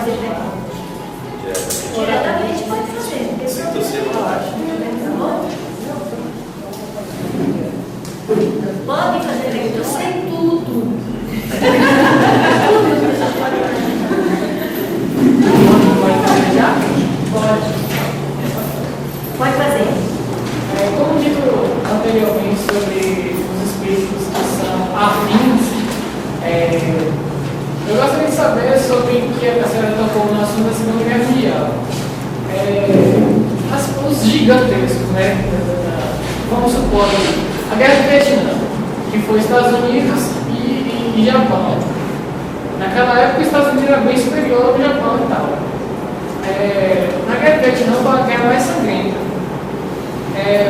fazer perguntas. Diretamente pode fazer. Sinta-se à vontade. Tá bom? Pode fazer perguntas. Eu sei tudo. Tudo você pode fazer. Pode fazer já? Pode. Pode fazer. Como dito anteriormente sobre os espíritos que são afins, eu gostaria de saber sobre o que a senhora tocou no assunto da Segunda Guerra Mundial. Os gigantescos, né? Vamos supor, a Guerra do Vietnã, que foi Estados Unidos e Japão. Naquela época, os Estados Unidos era bem superior ao Japão e tal. Na Guerra do Vietnã foi a guerra mais sangrenta.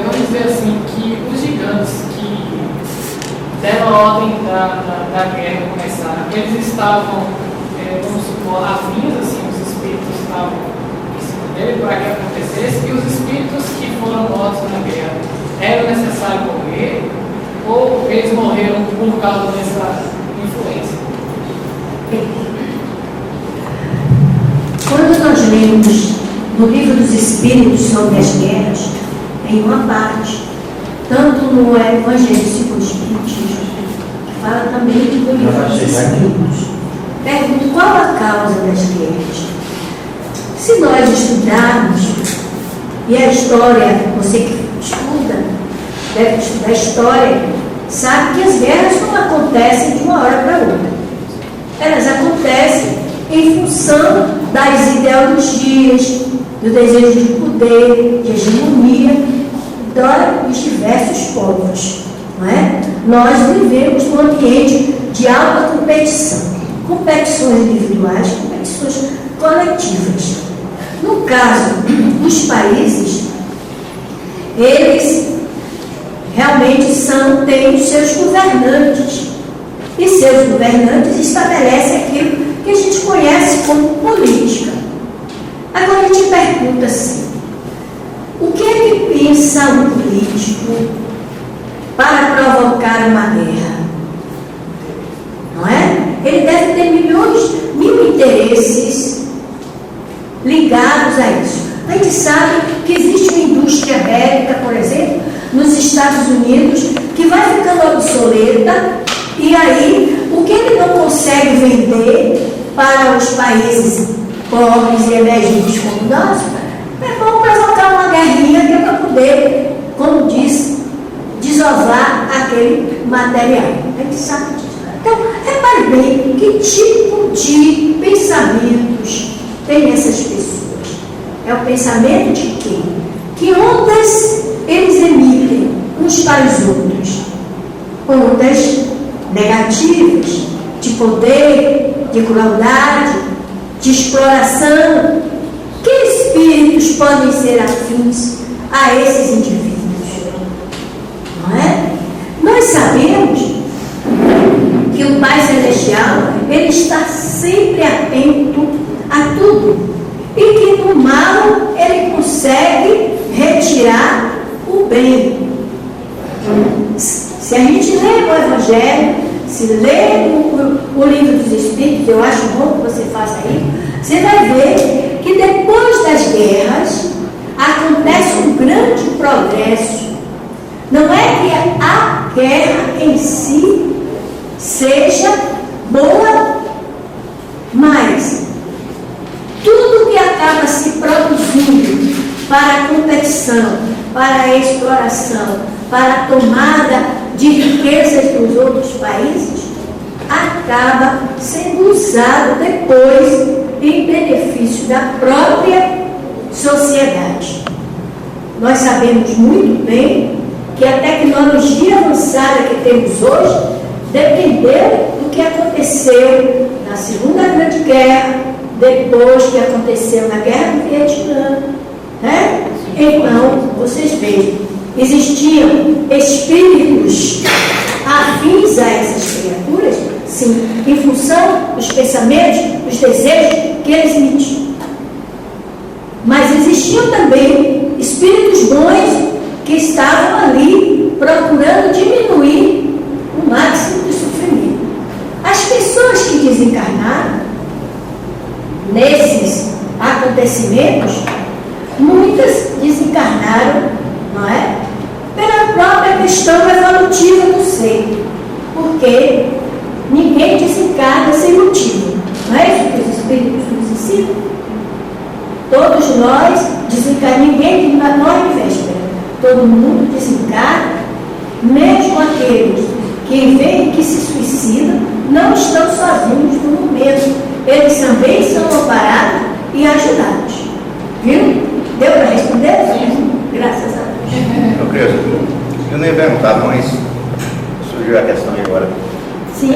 Vamos dizer assim, que os gigantes que deram a ordem da guerra começar, eles estavam, vamos supor, afins, assim, os espíritos estavam em cima dele para que acontecesse, e os espíritos que foram mortos na guerra, era necessário morrer, ou eles morreram por causa dessa influência? Quando nós lemos no Livro dos Espíritos sobre as guerras, em uma parte, tanto no Evangelho segundo o Espiritismo, fala também do Livro dos Espíritos. Pergunto qual a causa das guerras. Se nós estudarmos, e a história, você que estuda, deve estudar a história, sabe que as guerras não acontecem de uma hora para outra. Elas acontecem em função das ideologias, do desejo de poder, de hegemonia dos diversos povos. Não é? Nós vivemos num ambiente de alta competição. Competições individuais, competições coletivas. No caso dos países, eles realmente têm os seus governantes. E seus governantes estabelecem aquilo que a gente conhece como política. Agora eu te pergunto assim, o que é que pensa um político para provocar uma guerra? Não é? Ele deve ter mil interesses ligados a isso. A gente sabe que existe uma indústria bélica, por exemplo, nos Estados Unidos, que vai ficando obsoleta, e aí o que ele não consegue vender para os países pobres e emergentes como nós, vamos provocar uma guerrinha que é para poder, como diz, desovar aquele material. A gente sabe disso. Então, repare bem que tipo de pensamentos tem essas pessoas. É o pensamento de quê? Que ondas eles emitem uns para os outros? Ondas negativas, de poder, de crueldade, de exploração. Que espíritos podem ser afins a esses indivíduos? Não é? Nós sabemos que o Pai Celestial, ele está sempre atento a tudo, e que no mal ele consegue retirar o bem. Se a gente lê o Evangelho, se lê o Livro dos Espíritos, eu acho bom que você faça isso, você vai ver que depois das guerras acontece um grande progresso. Não é que a guerra em si seja boa, mas tudo que acaba se produzindo para a competição, para a exploração, para a tomada de riquezas dos outros países, acaba sendo usado depois em benefício da própria sociedade. Nós sabemos muito bem que a tecnologia avançada que temos hoje dependeu do que aconteceu na Segunda Grande Guerra, depois que aconteceu na Guerra do Vietnã, né? Então, vocês veem, existiam espíritos afins a essas criaturas, sim, em função dos pensamentos, dos desejos que eles emitiam. Mas existiam também espíritos bons que estavam ali procurando diminuir o máximo de sofrimento. As pessoas que desencarnaram nesse acontecimentos, muitas desencarnaram, não é? Pela própria questão evolutiva do ser. Porque ninguém desencarna sem motivo. Não é isso que os Espíritos nos ensinam? Todos nós desencarnamos, ninguém morre de véspera. Todo mundo desencarna, mesmo aqueles que veem que se suicidam, não estão sozinhos no momento. Eles também são amparados e ajudados. Viu? Deu para responder? Sim. Graças a Deus. Eu creio. Eu nem ia perguntar, mas surgiu a questão aí agora. Sim.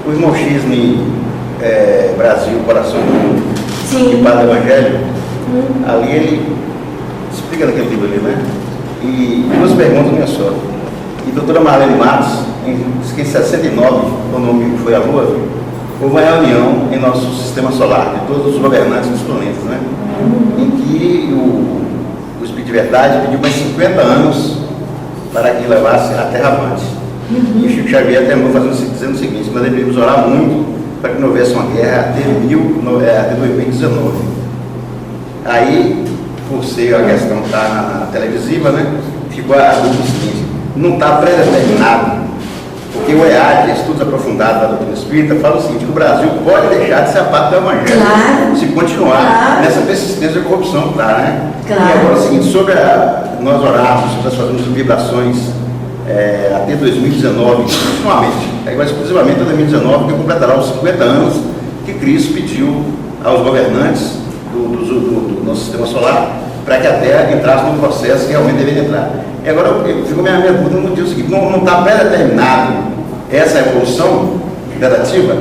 O irmão Xisne, Brasil, Coração do Mundo, Sim. de Padre Evangelho, ali ele explica naquele livro ali, né? E duas perguntas, minha só. E a doutora Marlene Matos, em 69, quando o homem foi à Lua, houve uma reunião em nosso sistema solar, de todos os governantes dos planetas, né? Em que o Espírito de Verdade pediu mais 50 anos para que levasse a Terra avante. E o Chico Xavier terminou dizendo o seguinte: nós deveríamos orar muito para que não houvesse uma guerra até 2019. Aí, por ser a questão que está na televisiva, né, ficou a dúvida seguinte: não está pré-determinado, porque o EAD, Estudos Aprofundados da Doutrina Espírita, fala o seguinte: que o Brasil pode deixar de ser a parte do Evangelho, claro, se continuar nessa persistência de corrupção que está, né? Claro. E agora é o seguinte: sobre nós orarmos, nós fazemos vibrações até 2019, exclusivamente, agora exclusivamente até 2019, que completará os 50 anos que Cristo pediu aos governantes do nosso sistema solar para que a Terra entrasse no processo que realmente deveria entrar. E agora ficou minha pergunta no dia seguinte: não está pré-determinado essa evolução gradativa?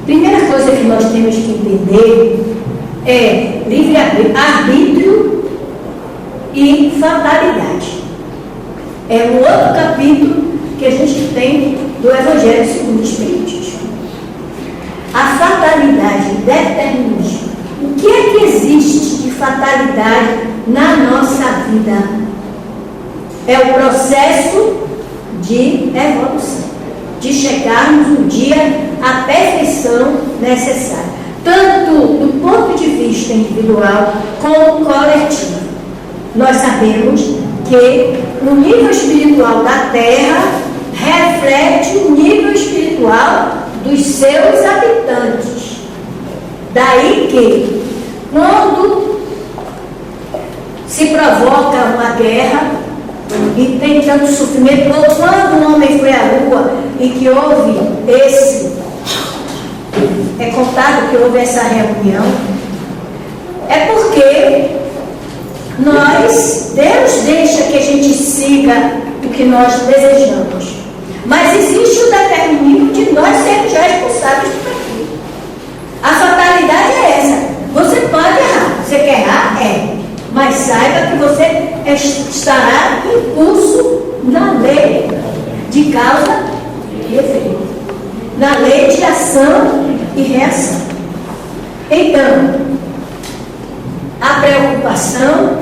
Primeira coisa que nós temos que entender é livre-arbítrio e fatalidade. É um outro capítulo que a gente tem do Evangelho segundo o Espiritismo. A fatalidade e determinismo. O que é que existe de fatalidade na nossa vida? É o processo de evolução, de chegarmos um dia à perfeição necessária, tanto do ponto de vista individual como coletivo. Nós sabemos que o nível espiritual da Terra reflete o nível espiritual dos seus habitantes. Daí que, quando se provoca uma guerra e tem tanto sofrimento, ou quando o homem foi à Lua e que houve é contado que houve essa reunião, é porque Deus deixa que a gente siga o que nós desejamos. Mas existe o determinismo de nós sermos responsáveis por aquilo. A fatalidade é essa. Você pode errar. Você quer errar? Mas saiba que você estará impulso na lei de causa e efeito. Na lei de ação e reação. Então, a preocupação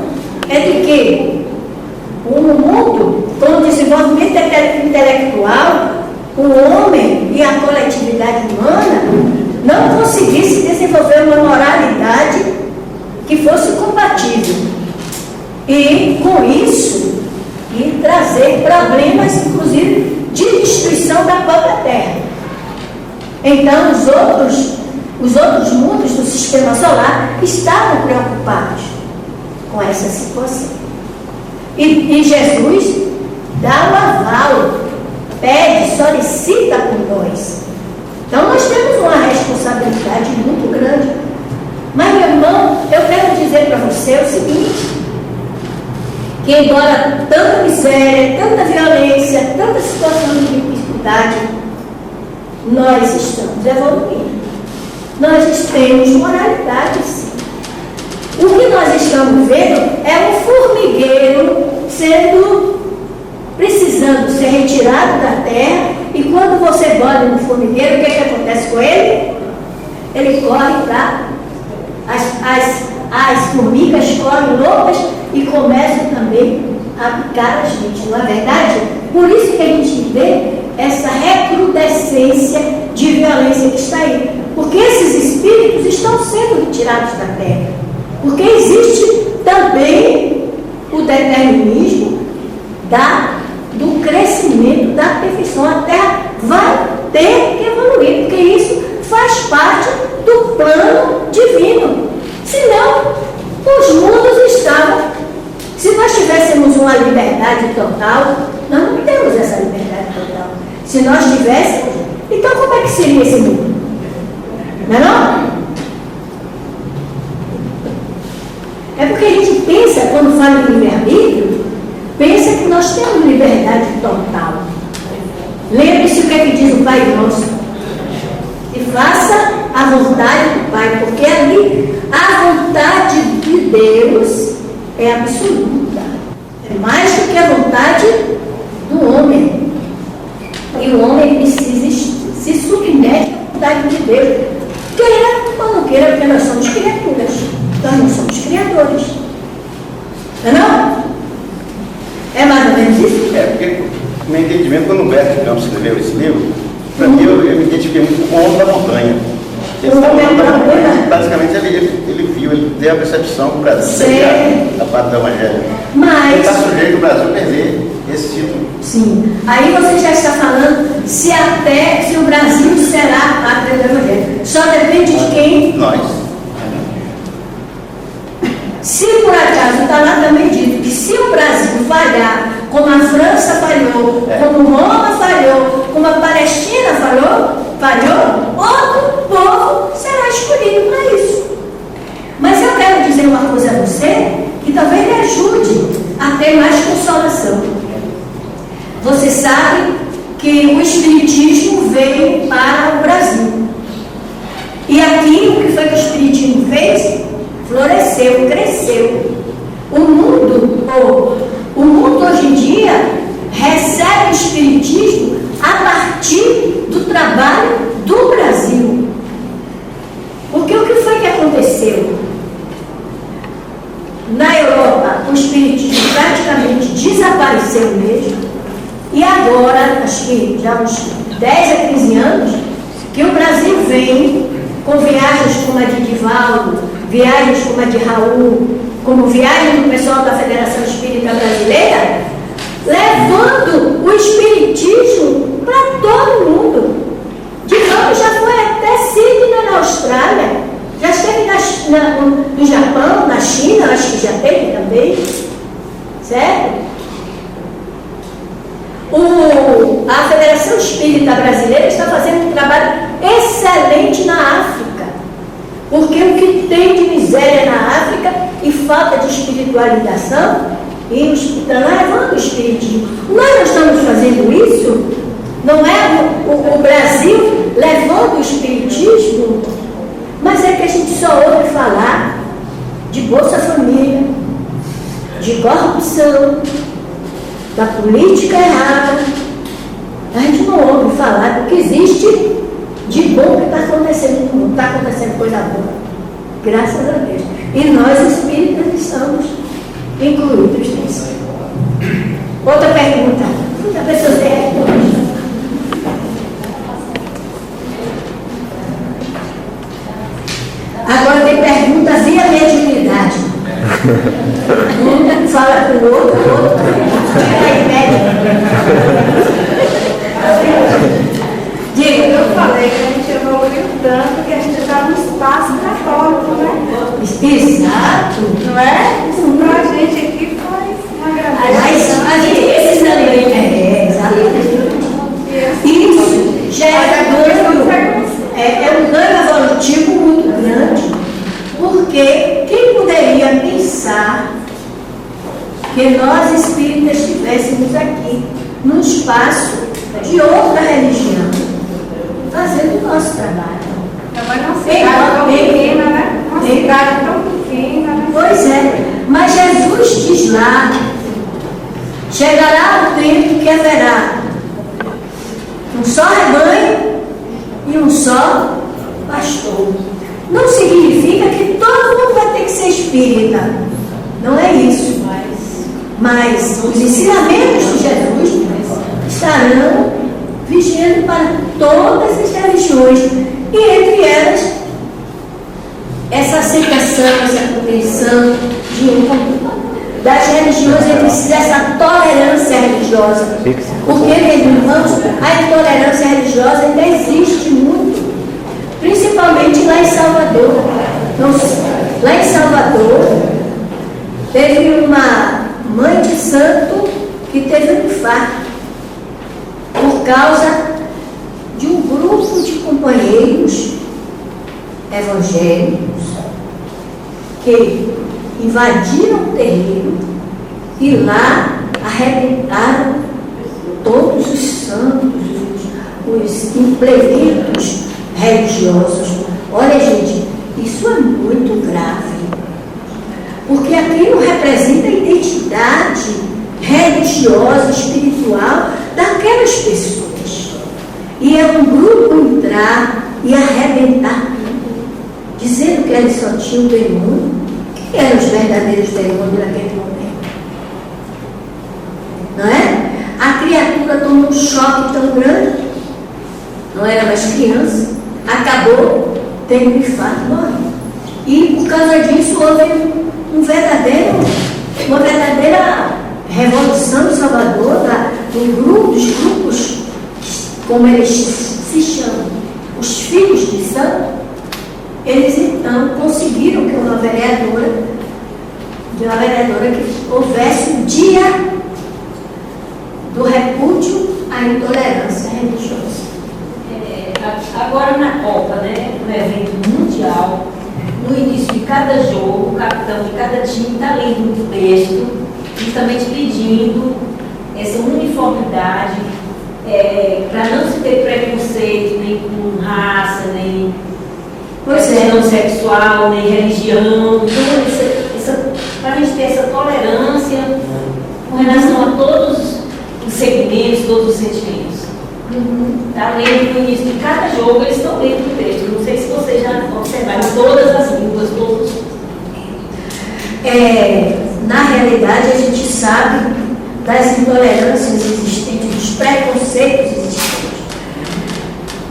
é de que o mundo, com o desenvolvimento intelectual, o homem e a coletividade humana não conseguisse desenvolver uma moralidade que fosse compatível. E, com isso, trazer problemas, inclusive, de destruição da própria Terra. Então, os outros mundos do sistema solar estavam preocupados com essa situação. E Jesus dá o aval, pede, solicita por nós. Então nós temos uma responsabilidade muito grande. Mas, meu irmão, eu quero dizer para você o seguinte: que embora tanta miséria, tanta violência, tanta situação de dificuldade, nós estamos evoluindo. Nós temos moralidade, sim. O que nós estamos vendo é um formigueiro precisando ser retirado da terra, e quando você bota no formigueiro, o que acontece com ele? Ele corre para... As formigas correm loucas e começam também a picar a gente, não é verdade? Por isso que a gente vê essa recrudescência de violência que está aí. porque esses espíritos estão sendo retirados da Terra. Porque existe também o determinismo do crescimento, da perfeição. A Terra vai ter que evoluir, porque isso faz parte do plano divino. Senão, os mundos estavam. Se nós tivéssemos uma liberdade total, nós não temos essa liberdade total. Se nós tivéssemos, então como é que seria esse mundo? Não é não? É porque a gente pensa, quando fala em livre-arbítrio, pensa que nós temos liberdade total. Lembre-se o que é que diz o Pai Nosso. E faça a vontade do Pai, porque ali a vontade de Deus é absoluta. É mais do que a vontade do homem. E o homem precisa se submeter à vontade de Deus. Queira ou não queira, porque nós somos criaturas. Nós não somos criadores. Não é não? É mais ou menos isso? É, porque, no meu entendimento, quando o Humberto de Campos escreveu esse livro, para mim, eu me identifiquei muito com o homem da montanha. Basicamente, ele viu, ele teve a percepção que o Brasil seria a parte do Evangelho. Mas ele está sujeito o Brasil perder esse título. Sim. Aí você já está falando se o Brasil será a pátria do Evangelho. Só depende de quem? Nós. Se por acaso está lá também dito que se o Brasil falhar, como a França falhou, como Roma falhou, como a Palestina falhou, outro povo será escolhido para isso. Mas eu quero dizer uma coisa a você que talvez lhe ajude a ter mais consolação. Você sabe que o Espiritismo veio para o Brasil. E aqui, o que foi que o Espiritismo fez? Floresceu, cresceu. O mundo hoje em dia recebe o Espiritismo a partir do trabalho do Brasil. Porque o que foi que aconteceu? Na Europa, o Espiritismo praticamente desapareceu mesmo. E agora, acho que já uns 10 a 15 anos, que o Brasil vem com viagens como a de Divaldo, viagens como a de Raul, como viagem do pessoal da Federação Espírita Brasileira, levando o Espiritismo para todo mundo. Divaldo já foi até Sydney, na Austrália, já esteve no Japão, na China, acho que já teve também, certo? A Federação Espírita Brasileira está fazendo um trabalho excelente na África, porque o que tem de miséria na África e falta de espiritualização, e estão levando o espiritismo. Nós não estamos fazendo isso? Não é o Brasil levando o espiritismo? Mas é que a gente só ouve falar de Bolsa Família, de corrupção, da política errada. A gente não ouve falar do que existe de bom que está acontecendo no mundo. Está acontecendo coisa boa, graças a Deus. E nós espíritas estamos incluídos nisso. Outra pergunta. A pessoa tem resposta. Agora tem pergunta via mediunidade. Um fala com o outro, Diga. Eu falei que a gente evoluiu tanto que a gente está no espaço católico, né? Exato. Não é? Isso para a gente aqui foi uma grandeza. Mas esse também exatamente. Isso já é um ganho evolutivo muito grande, porque quem poderia pensar que nós espíritas estivéssemos aqui num espaço de outra religião, fazendo o nosso trabalho. Mas não se tão pequena, né? Uma cidade tão pequena, né? Pois é, mas Jesus diz lá, chegará o tempo que haverá um só rebanho e um só pastor. Não significa que todo mundo vai ter que ser espírita. Não é isso. Mas os ensinamentos de Jesus estarão vigiando para todas as religiões. E entre elas, essa aceitação, essa compreensão das religiões entre si, essa tolerância religiosa. Porque, meus irmãos, a intolerância religiosa ainda existe muito, principalmente lá em Salvador. Lá em Salvador, teve uma mãe de santo que teve um infarto por causa de um grupo de companheiros evangélicos que invadiram o terreiro e lá arrebentaram todos os santos, os implementos religiosos. Olha, gente, isso é muito grave, porque aquilo representa a identidade religiosa, espiritual daquelas pessoas. E é um grupo entrar e arrebentar tudo, dizendo que eles só tinham demônio. Quem eram os verdadeiros demônios naquele momento? Não é? A criatura tomou um choque tão grande, não era mais criança, acabou tendo um infarto, morreu. E por causa disso houve uma verdadeira revolução em Salvador, dos grupos, como eles se chamam, os filhos de santo. Eles então conseguiram que uma vereadora que houvesse o dia do repúdio à intolerância religiosa. Agora na Copa, né, no evento mundial, no início de cada jogo, o capitão de cada time está lendo um texto, justamente pedindo essa uniformidade, para não se ter preconceito nem com raça, nem questão sexual, nem religião. Então, para a gente ter essa tolerância com relação a todos os segmentos, todos os sentimentos. Está lendo no início de cada jogo, eles estão lendo o texto. Não sei se vocês já observaram, todas as línguas, todos. Na realidade, a gente sabe das intolerâncias existentes, dos preconceitos existentes.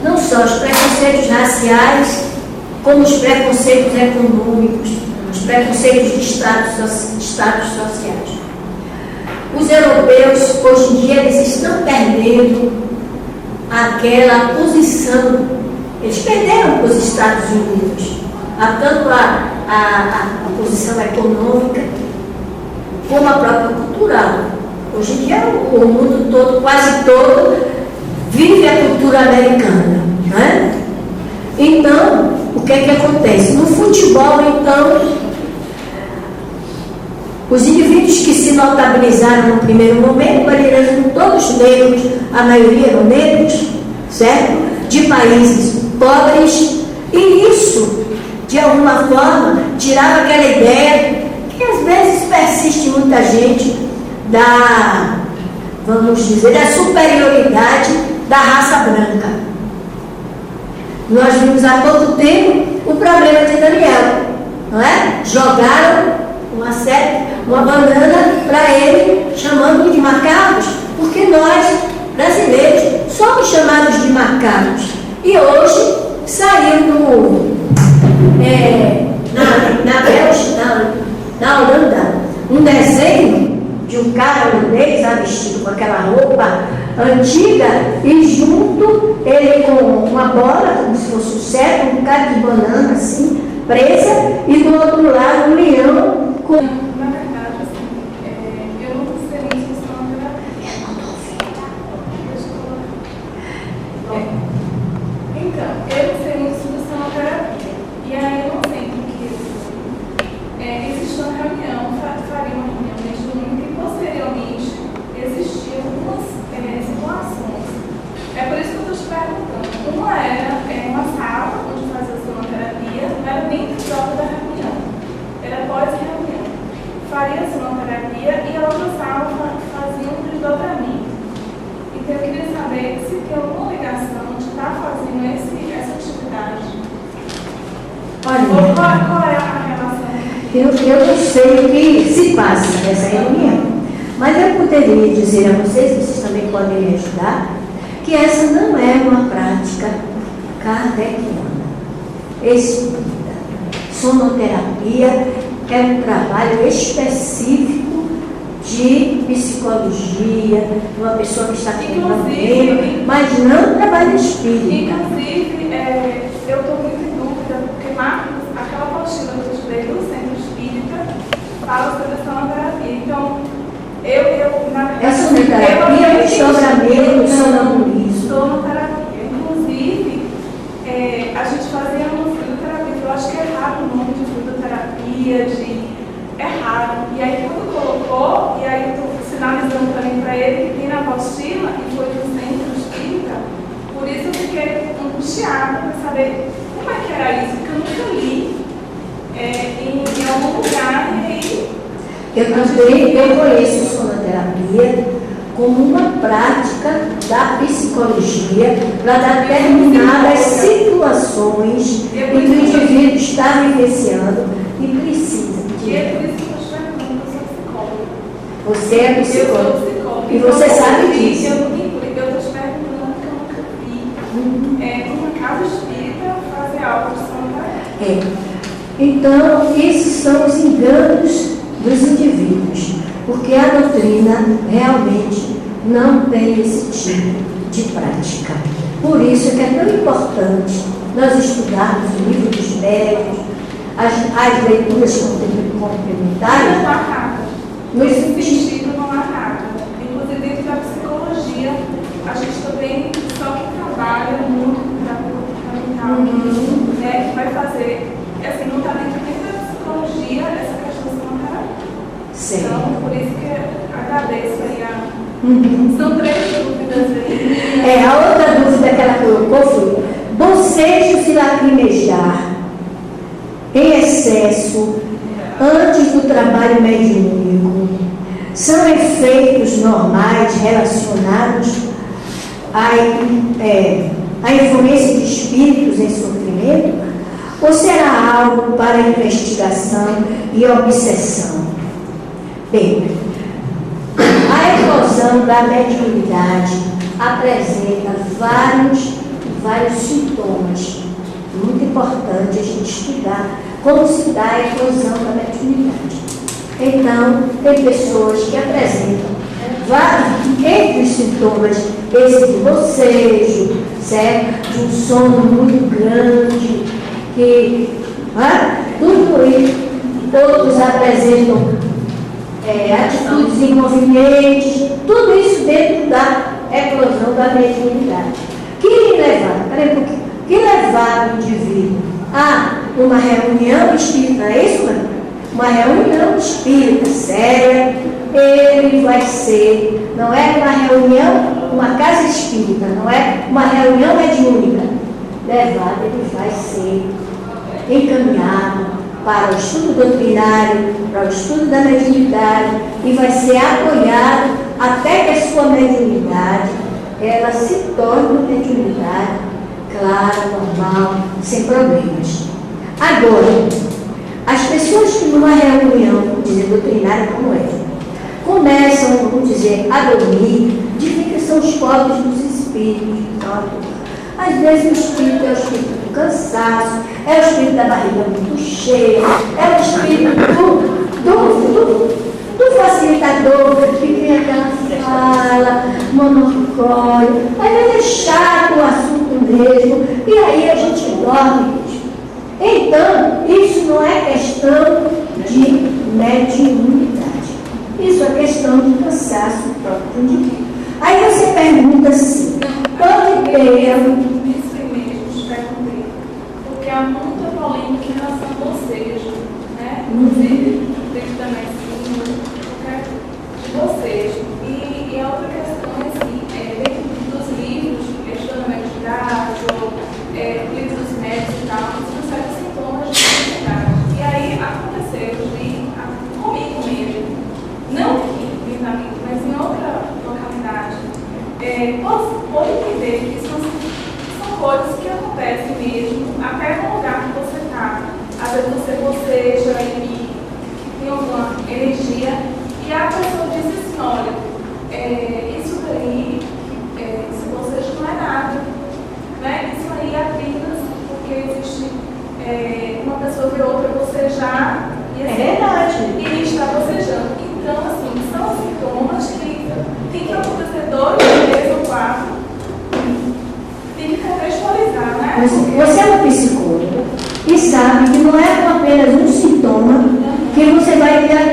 Não só os preconceitos raciais, como os preconceitos econômicos, os preconceitos de status sociais. Os europeus, hoje em dia, eles estão perdendo aquela posição. Eles perderam para os Estados Unidos, tanto a posição econômica como a própria cultural. Hoje em dia o mundo todo, quase todo, vive a cultura americana, não é? Então, o que é que acontece? No futebol, então, os indivíduos que se notabilizaram no primeiro momento eram todos negros, a maioria eram negros, certo? De países pobres, e isso, de alguma forma, tirava aquela ideia que às vezes persiste em muita gente vamos dizer, da superioridade da raça branca. Nós vimos há pouco tempo o problema de Daniel, não é? Jogaram uma banana para ele, chamando de macacos, porque nós, brasileiros, somos chamados de macacos. E hoje saiu na Bélgica, na Holanda, um desenho de um cara holandês vestido com aquela roupa antiga e junto ele com uma bola, como se fosse um cetro, um bocado de banana assim, presa, e do outro lado um leão com... Na verdade, assim, eu não sei nem se isso é uma terapia. Então, eu não sei nem se isso é uma terapia. E aí eu não sei porque existe uma reunião, faria uma reunião mediúnica e posteriormente existiam algumas situações. É por isso que eu estou te perguntando. Uma era uma sala onde fazia a sonoterapia, não era dentro própria da reunião, era pós-reunião. Faria a sonoterapia e a outra sala fazia um desdobramento. Então eu queria saber se tem alguma ligação de estar fazendo essa atividade. Olha, qual é a relação? Eu não sei o que se passa nessa reunião, mas eu poderia dizer a vocês também podem me ajudar, que essa não é uma prática kardeciana, espírita. Sonoterapia é um trabalho específico de psicologia, de uma pessoa que está com problema, mas não trabalho espírita. Inclusive, eu estou muito em dúvida, porque Marcos, aquela apostila que eu estudei do Centro Espírita, fala sobre a sonoterapia. Então, eu na verdade, É sonoterapia, é desdobramento, sonambulismo. Sonoterapia. Inclusive, a gente fazia uma fluidoterapia, eu acho que é raro o nome de fluidoterapia, é raro. E aí, quando colocou, e aí eu estou sinalizando também para ele que tem na apostila, e foi do Centro Espírita, por isso eu fiquei angustiada para saber como é que era isso, porque eu nunca li em algum lugar, e aí... Eu conheço sonoterapia como uma prática da psicologia para determinadas situações em que o indivíduo está vivenciando e precisa. E é por isso que eu estou perguntando, eu sou psicóloga. Você é Eu psicólogo. sou psicóloga. E você sabe disso. Eu estou te perguntando porque eu nunca vi uma casa espírita fazer algo de sonoterapia. Então, esses são os enganos dos indivíduos, porque a doutrina realmente não tem esse tipo de prática. Por isso que é tão importante nós estudarmos o livro dos médicos, as leituras complementares. Não há nada. No sentido não há nada. Inclusive dentro da psicologia, a gente também só que trabalha muito com a mental, né, que vai fazer, assim, não está dentro nem da psicologia essa questão da sonoterapia. Então, por isso que agradeço aí São 3 dúvidas aí. A outra dúvida que ela colocou foi: bocejo se lacrimejar em excesso antes do trabalho mediúnico são efeitos normais relacionados à influência de espíritos em sofrimento, ou será algo para investigação e obsessão? Bem, a eclosão da mediunidade apresenta vários sintomas. Muito importante a gente estudar como se dá a eclosão da mediunidade. Então, tem pessoas que apresentam entre os sintomas esse de bocejo, certo? De um sono muito grande, tudo isso. Outros apresentam atitudes inconvenientes, tudo isso dentro da eclosão da mediunidade. Que levar o indivíduo a uma reunião espírita, é isso, mano? Uma reunião espírita séria, ele vai ser, não é uma reunião, uma casa espírita, não é uma reunião mediúnica. Levado, ele vai ser encaminhado para o estudo doutrinário, para o estudo da mediunidade, e vai ser apoiado até que a sua mediunidade ela se torne uma mediunidade clara, normal, sem problemas. Agora, as pessoas que numa reunião, vamos dizer, doutrinária como essa, começam, vamos dizer, a dormir, dizem que são os pobres dos espíritos. Às vezes o espírito é o espírito do cansaço, é o espírito da barriga muito cheia, é o espírito do facilitador que tem aquela fala, monocórdia. Às vezes é chato o assunto mesmo, e aí a gente dorme. Então, isso não é questão de mediunidade. Isso é questão de cansaço próprio do indivíduo. Aí você pergunta assim, pode ter... Isso mesmo, te perguntei. Porque há muita polêmica em relação ao bocejo, né? Inclusive, dentro da medicina, de bocejo. E a outra questão é assim, dentro dos livros, estudando a mediunidade, ou livros dos médicos e tal, você consegue sintomas de mediunidade. E aí aconteceu comigo mesmo, não aqui, mas em outra localidade, pode entender que são coisas que acontecem mesmo, até no lugar que você está. Às vezes você boceja e tem alguma energia, e a pessoa diz assim, olha, isso daí, esse bocejo não é nada, né? Isso aí é a vida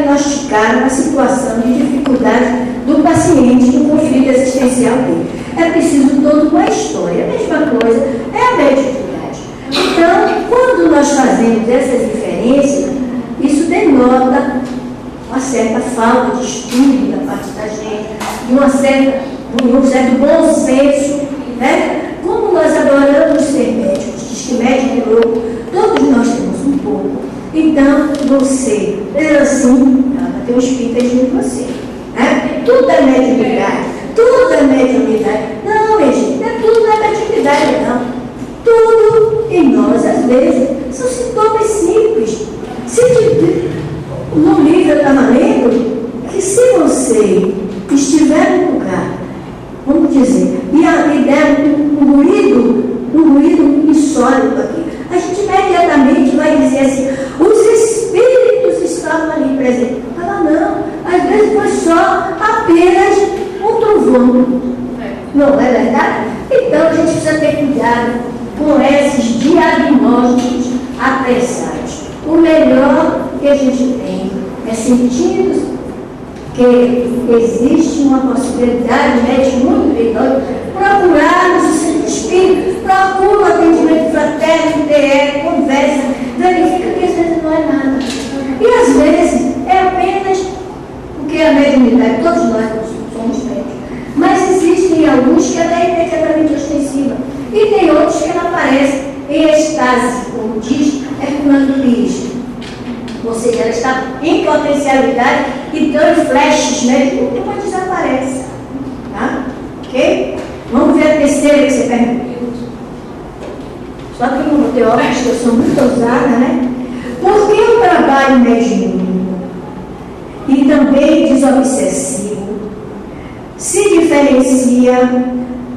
diagnosticar uma situação de dificuldade do paciente no conflito existencial dele. É preciso toda uma história. A mesma coisa é a mediunidade. Então, quando nós fazemos essas diferenças, isso denota uma certa falta de estudo da parte da gente, de um certo bom senso, né? Como nós adoramos ser médicos, diz que médico é louco, todos nós temos um pouco. Então, você, é assim, tem um espírito em você. Né? Tudo é mediunidade, tudo é mediunidade. Não, gente, não é tudo não é mediunidade, não. Tudo em nós, às vezes, são sintomas simples. No livro eu estava lendo que se você estiver num lugar, vamos dizer, e der um ruído insólito aqui, a gente imediatamente vai dizer assim, os espíritos estavam ali presentes. Fala, não, às vezes foi só apenas um trovão. Não é verdade? Então a gente precisa ter cuidado com esses diagnósticos apressados. O melhor que a gente tem é sentir que existe uma possibilidade médica muito perigosa, procurarmos o centro espírita, procura o atendimento fraterno, TR, conversa, verifica que às vezes não é nada. E às vezes é apenas porque a mediunidade, todos nós somos médicos, mas existem alguns que ela é imediatamente ostensiva, e tem outros que ela aparece em estase, como diz Herculano Pires. Ou seja, ela está em potencialidade e dando flashes, né? E depois desaparece. Tá? Ok? Vamos ver a terceira que você perguntou. Só que como teórica, eu sou muito ousada, né? Por que o trabalho mediúnico e também desobsessivo se diferencia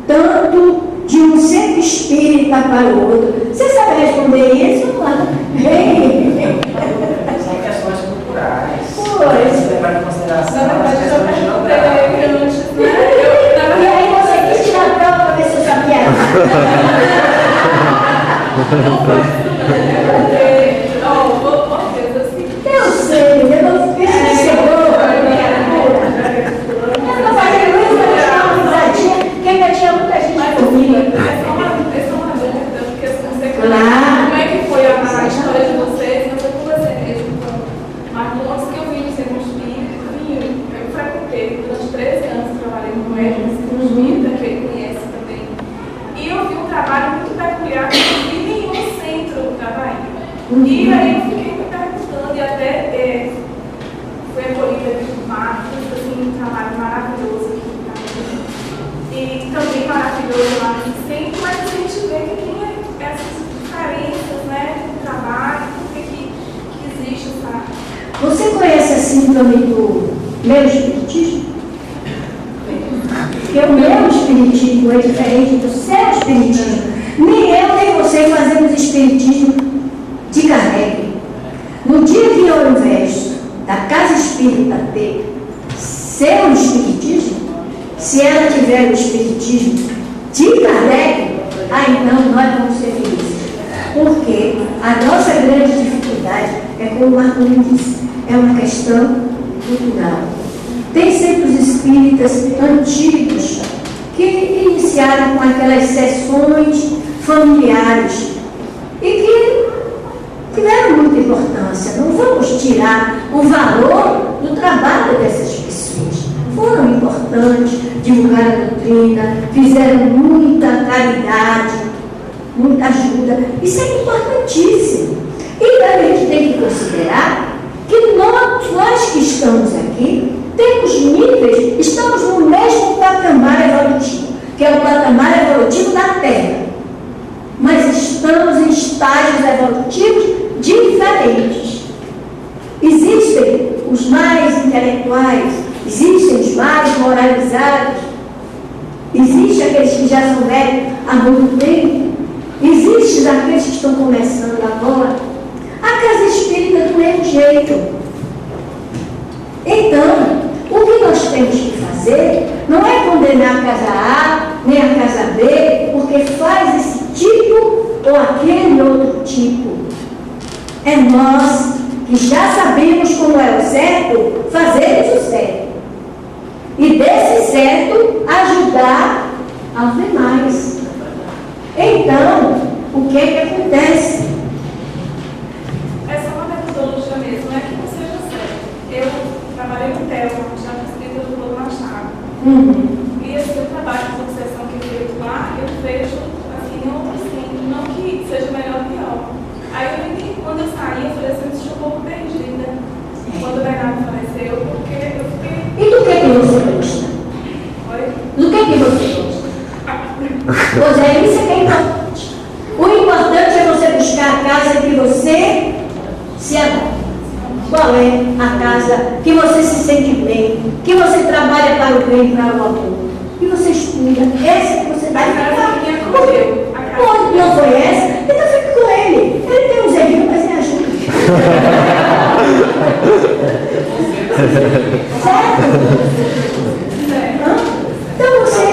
tanto de um centro espírita para o outro? Você sabe responder isso? São questões culturais. Pois. Levar em consideração Na as verdade, eu questões já geográficas. antes, né? E aí você quis tirar a prova para ver se eu sabia. Eu sei, eu não fiz que chegou. Eu não falei muito, eu tinha uma risadinha, porque ainda tinha muita gente comigo. Claro. Como é que foi a história de vocês? Não foi com você mesmo, então. Mas antes que eu vim ser um espírito, eu frequentei durante 13 anos, trabalhei no médico, um espírita que ele conhece também. E eu vi um trabalho muito peculiar que eu não vi nenhum centro da Bahia. E aí eu fiquei me perguntando e até foi acolhida de Marcos, assim, um trabalho maravilhoso aqui em Bahia. E também maravilhoso lá no centro, mas a gente vê que tem essas diferenças, né, no trabalho, por que existe essa... Você conhece a síndrome do meu espiritismo? Porque o meu espiritismo é diferente do seu espiritismo. Nem eu nem você fazemos espiritismo de Kardec. No dia que eu investo da Casa Espírita ter seu espiritismo, se ela tiver o espiritismo de Kardec, então nós vamos ser felizes. Porque a nossa grande dificuldade é, como o Marconi disse, é uma questão cultural. Tem centros espíritas antigos que iniciaram com aquelas sessões familiares e que tiveram muita importância. Não vamos tirar o valor do trabalho dessas pessoas. Foram importantes, divulgaram a doutrina, fizeram muita caridade, muita ajuda. Isso é importantíssimo. E a gente tem que considerar que nós que estamos aqui temos níveis, estamos no mesmo patamar evolutivo, que é o patamar evolutivo da Terra. Mas estamos em estágios evolutivos diferentes. Existem os mais intelectuais, existem os mais moralizados, existem aqueles que já são velhos há muito tempo, existem aqueles que estão começando agora. A Casa Espírita do mesmo jeito. Então, o que nós temos que fazer não é condenar a Casa A, nem a Casa B, porque faz esse tipo ou aquele outro tipo. É nós que já sabemos como é o certo, fazermos o certo. E desse certo, ajudar aos demais. Então, o que é que acontece? É só uma metodologia mesmo, não é que não seja certo. Eu trabalhei no TEL, já prescrita do Paulo Machado. E esse trabalho de sucessão que é feito lá, eu vejo assim, outros sim, não que seja melhor ou pior. Aí quando eu saí, eu falei assim, eu me senti um pouco perdida. Quando o Bernardo faleceu, porque eu fiquei. E do que você gosta? Oi? Do que você gosta? Pois é, isso é que é importante. O importante é você buscar a casa que você se adapta. Qual é a casa que você se sente bem, que você trabalha para o bem e para o amor, que você estuda, essa que você vai ficar. Quando não foi essa, então fica com ele. Ele tem um zerinho, mas me ajuda. Certo? Então você.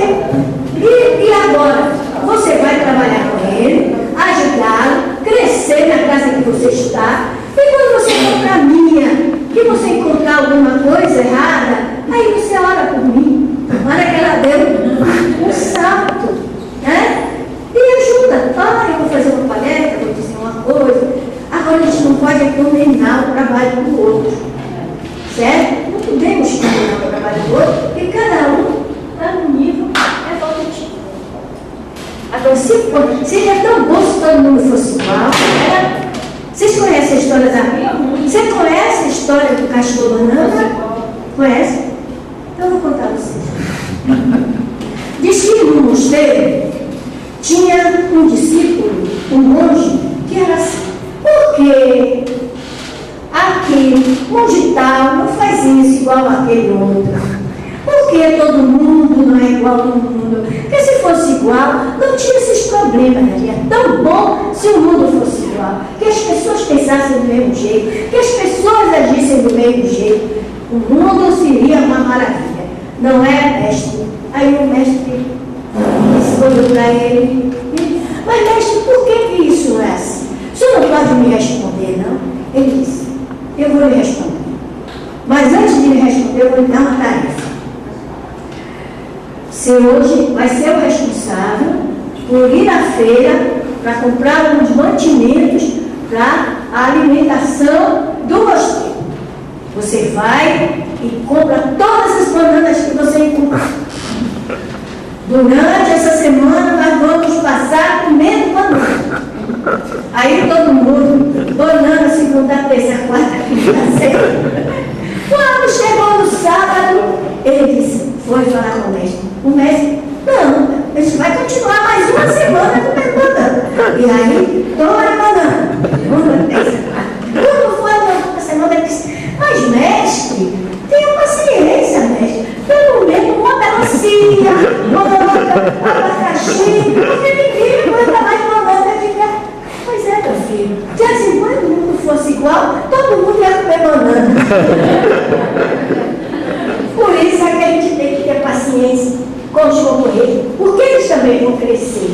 E agora? Você vai trabalhar com ele, ajudá-lo, crescer na casa que você está. E quando você for caminha, que você encontrar alguma coisa errada, aí você ora por mim. Ora que ela deu um salto, né? E ajuda. Ah, eu vou fazer uma palestra, vou dizer uma coisa. Agora a gente não pode condenar o trabalho do outro. Certo? Não podemos condenar o trabalho do outro, porque cada um está no nível evolutivo. Agora, seria tão bom se todo mundo fosse igual, né? Vocês conhecem a história da... Você conhece a história do castor banana? Conhece? Então eu vou contar a vocês. Diz que no mosteiro tinha um discípulo, um monge, que era assim. Por quê? Aquele monge tal não faz isso igual aquele outro. Porque todo mundo não é igual a todo mundo. Porque se fosse igual, não tinha esses problemas. É tão bom se o mundo fosse igual. Que as pessoas pensassem do mesmo jeito. Que as pessoas agissem do mesmo jeito. O mundo seria uma maravilha. Não é, mestre? Aí o mestre respondeu para ele. Mas, mestre, por que isso não é assim? O senhor não pode me responder, não? Ele disse, eu vou lhe responder. Mas antes de lhe responder, eu vou lhe dar uma tarefa. Você hoje vai ser o responsável por ir à feira para comprar uns mantimentos para a alimentação do mosteiro. Você vai e compra todas as bananas que você encontrar. Durante essa semana nós vamos passar comendo banana. Aí todo mundo, banana, segunda, terça, quarta, quinta, sexta. Quando chegou no sábado, ele disse, foi falar com o mestre. O mestre, não, a gente vai continuar mais uma semana comendo banana. E aí, toma a banana. Segunda, terça, quarta. Quando foi na outra semana, ele disse, mas mestre, tenha paciência, mestre. Pelo menos uma melancia, uma abacaxi, porque ninguém aguenta mais banana. Pois é, meu filho. Já se quando o mundo fosse igual, todo mundo ia comer banana. Por isso é que a gente tem que ter paciência com os concorrentes, porque eles também vão crescer.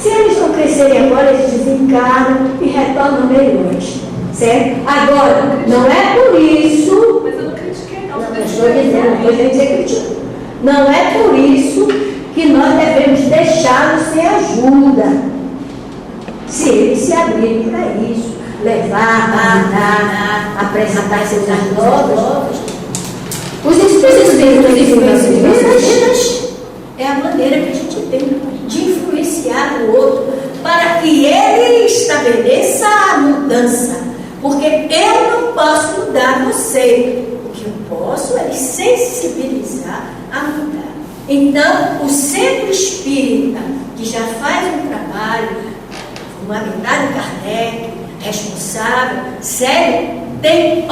Se eles não crescerem agora, eles desencarnam e retornam meia-noite. Certo? Agora, não é por isso. Mas eu não critiquei, não. Não estou dizendo, não estou dizendo criticar. Não é por isso que nós devemos deixá-los sem ajuda. Se eles se abrirem para isso, levar, mandar, apresentar seus novos. Os espíritos divinas é a maneira que a gente tem de influenciar o outro para que ele estabeleça a mudança. Porque eu não posso mudar você. O que eu posso é sensibilizar a mudar. Então, o centro espírita, que já faz um trabalho fundamentado em Kardec, responsável, sério, tem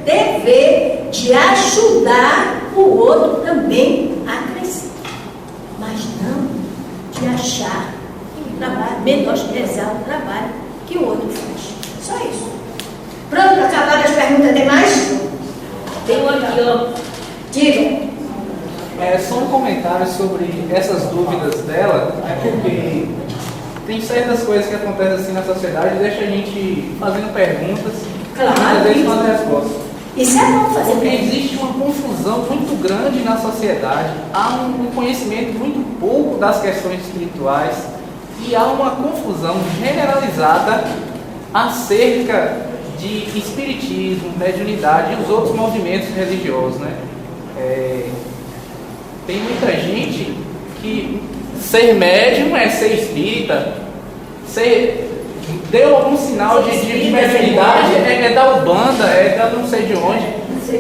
dever de ajudar o outro também a crescer. Mas não de achar que o trabalho, menosprezar o trabalho que o outro faz. Só isso. Pronto, acabaram as perguntas demais? Tem um aqui, ó. Diga. Só um comentário sobre essas dúvidas dela, porque tem certas coisas que acontecem assim na sociedade e deixa a gente fazendo perguntas Claro. e às vezes com as respostas. Isso é bom fazer. Porque existe uma confusão muito grande na sociedade, há um conhecimento muito pouco das questões espirituais e há uma confusão generalizada acerca de espiritismo, mediunidade e os outros movimentos religiosos, né? Tem muita gente que ser médium é ser espírita, deu algum sinal de mediunidade é da Umbanda, é da não sei de onde,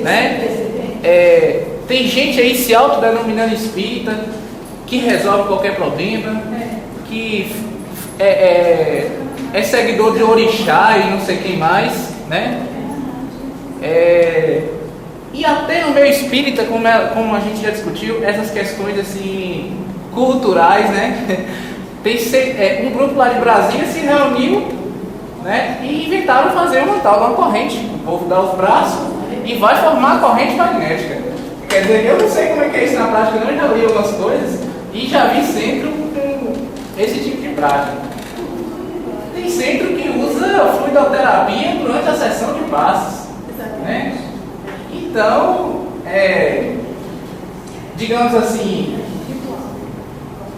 né? Tem gente aí se autodenominando espírita, que resolve qualquer problema, que é seguidor de orixá e não sei quem mais, né? E até no meio espírita, como a gente já discutiu, essas questões assim culturais, né? Tem um grupo lá de Brasília se reuniu, né? E inventaram fazer uma tal de uma corrente. O povo dá os braços e vai formar a corrente magnética. Quer dizer, eu não sei como é que é isso na prática, não, eu já li algumas coisas e já vi centro com esse tipo de prática. Tem centro que usa fluidoterapia durante a sessão de passes, né? Então, digamos assim,